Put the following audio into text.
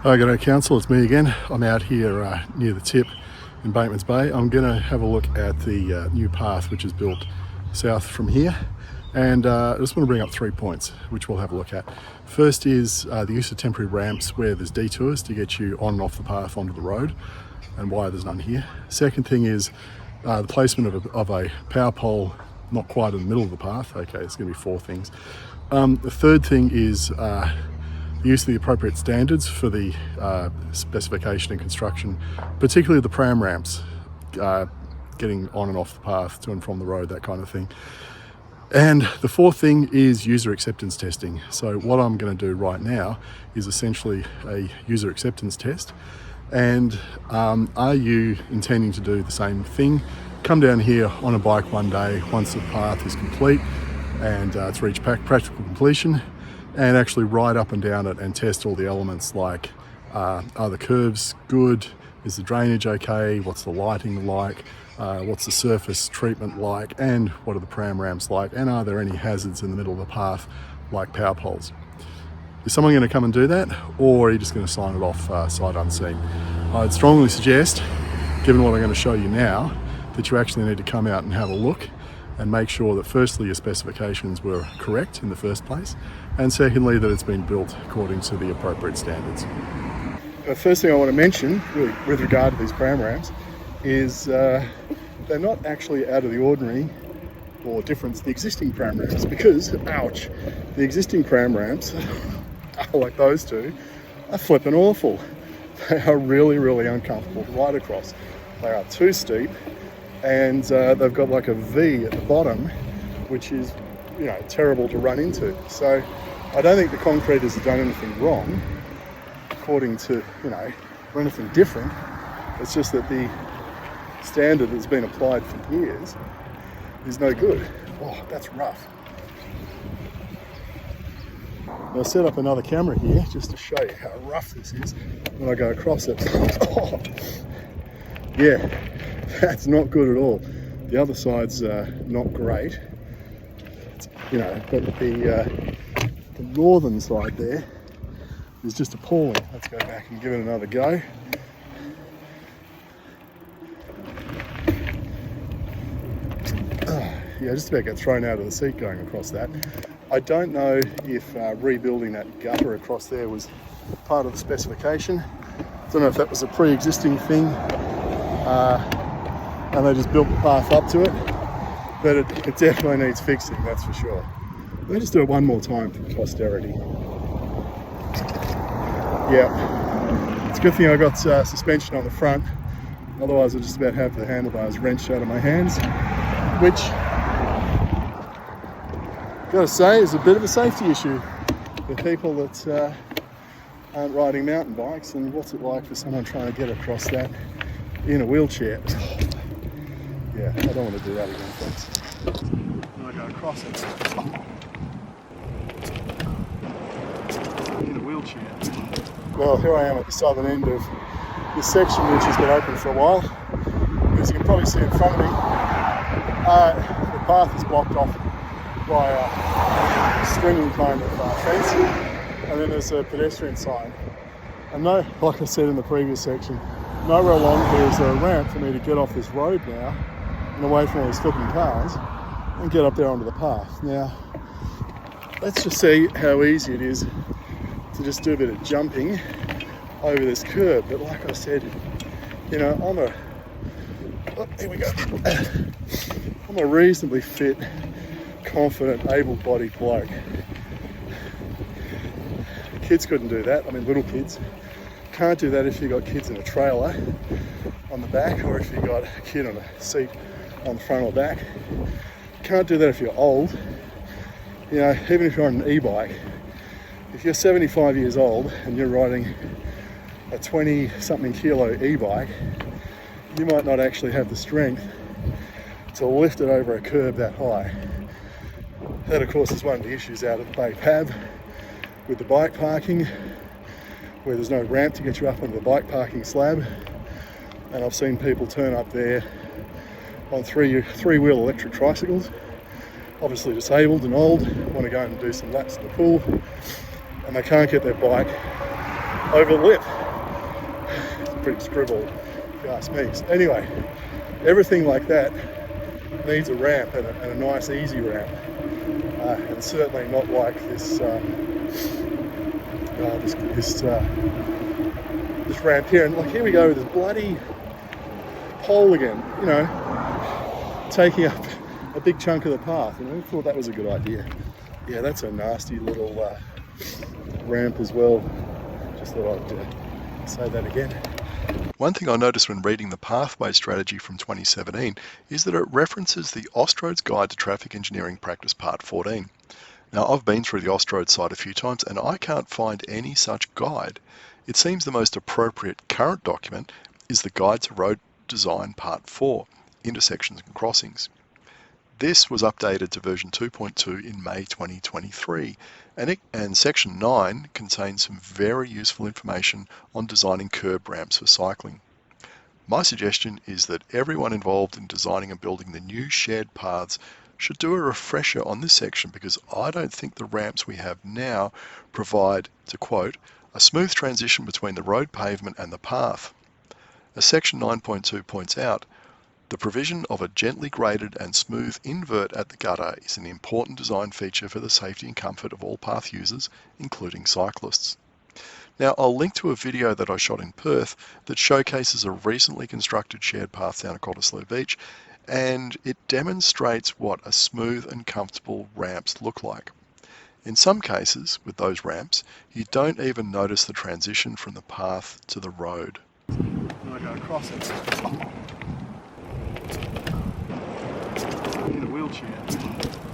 Hi, g'day council, it's me again. I'm out here near the tip in Bateman's Bay. I'm going to have a look at the new path which is built south from here, and I just want to bring up 3 points which we'll have a look at. First is the use of temporary ramps where there's detours to get you on and off the path onto the road, and why there's none here. Second thing is the placement of a power pole not quite in the middle of the path. Okay, it's going to be 4 things. The third thing is the use of the appropriate standards for the specification and construction, particularly the pram ramps, getting on and off the path, to and from the road, that kind of thing. And the fourth thing is user acceptance testing. So what I'm going to do right now is essentially a user acceptance test. And are you intending to do the same thing? Come down here on a bike one day once the path is complete and it's reached practical completion, and actually ride up and down it and test all the elements like are the curves good, is the drainage okay, what's the lighting like, what's the surface treatment like, and what are the pram ramps like, and are there any hazards in the middle of the path like power poles. Is someone going to come and do that, or are you just going to sign it off sight unseen? I'd strongly suggest, given what I'm going to show you now, that you actually need to come out and have a look and make sure that firstly your specifications were correct in the first place, and secondly that it's been built according to the appropriate standards. The first thing I want to mention with regard to these pram ramps is they're not actually out of the ordinary or different to the existing pram ramps, because, ouch, the existing pram ramps, like those two, are flipping awful. They are really, really uncomfortable to ride across. They are too steep, and they've got like a V at the bottom, which is, you know, terrible to run into. So I don't think the concreters have done anything wrong, according to, you know, or anything different. It's just that the standard that's been applied for years is no good. Oh, that's rough. I'll set up another camera here just to show you how rough this is when I go across it. Oh, yeah, that's not good at all. The other side's not great. It's, you know, but the northern side there is just appalling. Let's go back and give it another go. Yeah, just about got thrown out of the seat going across that. I don't know if rebuilding that gutter across there was part of the specification. I don't know if that was a pre-existing thing and they just built the path up to it, but it definitely needs fixing, that's for sure. Let me just do it one more time for posterity. Yeah, it's a good thing I got suspension on the front, otherwise I'd just about have the handlebars wrenched out of my hands, which, gotta say, is a bit of a safety issue for people that aren't riding mountain bikes. And what's it like for someone trying to get across that in a wheelchair? Yeah, I don't want to do that again, folks. When I go across it in a wheelchair. Well, here I am at the southern end of this section, which has been open for a while. As you can probably see in front of me, the path is blocked off by a stringing kind of fence, and then there's a pedestrian sign. And no, like I said in the previous section, nowhere along here is there a ramp for me to get off this road now and away from all these flipping cars and get up there onto the path. Now, let's just see how easy it is to just do a bit of jumping over this curb. But like I said, you know, here we go. I'm a reasonably fit, confident, able-bodied bloke. Kids couldn't do that. I mean, little kids can't do that if you've got kids in a trailer on the back, or if you've got a kid on a seat on the front or back. Can't do that if you're old. You know, even if you're on an e-bike, if you're 75 years old and you're riding a 20-something kilo e-bike, you might not actually have the strength to lift it over a curb that high. That, of course, is one of the issues out at the Bay Pav with the bike parking, where there's no ramp to get you up onto the bike parking slab. And I've seen people turn up there on three-wheel electric tricycles, obviously disabled and old, want to go and do some laps in the pool, and they can't get their bike over the lip. It's pretty scribbled, if you ask me. So anyway, everything like that needs a ramp, and a nice easy ramp, and certainly not like this this ramp here. And look, here we go with this bloody pole again, you know, taking up a big chunk of the path. You know, I thought that was a good idea. Yeah, that's a nasty little ramp as well. Just thought I'd say that again. One thing I noticed when reading the pathway strategy from 2017 is that it references the Austroads Guide to Traffic Engineering Practice Part 14. Now, I've been through the Austroads site a few times and I can't find any such guide. It seems the most appropriate current document is the Guide to Road Design Part 4, Intersections and Crossings. This was updated to version 2.2 in May 2023, and section 9 contains some very useful information on designing curb ramps for cycling. My suggestion is that everyone involved in designing and building the new shared paths should do a refresher on this section, because I don't think the ramps we have now provide, to quote, a smooth transition between the road pavement and the path. As section 9.2 points out, the provision of a gently graded and smooth invert at the gutter is an important design feature for the safety and comfort of all path users, including cyclists. Now, I'll link to a video that I shot in Perth that showcases a recently constructed shared path down at Cottesloe Beach, and it demonstrates what a smooth and comfortable ramps look like. In some cases, with those ramps, you don't even notice the transition from the path to the road. And I go across it. In a wheelchair.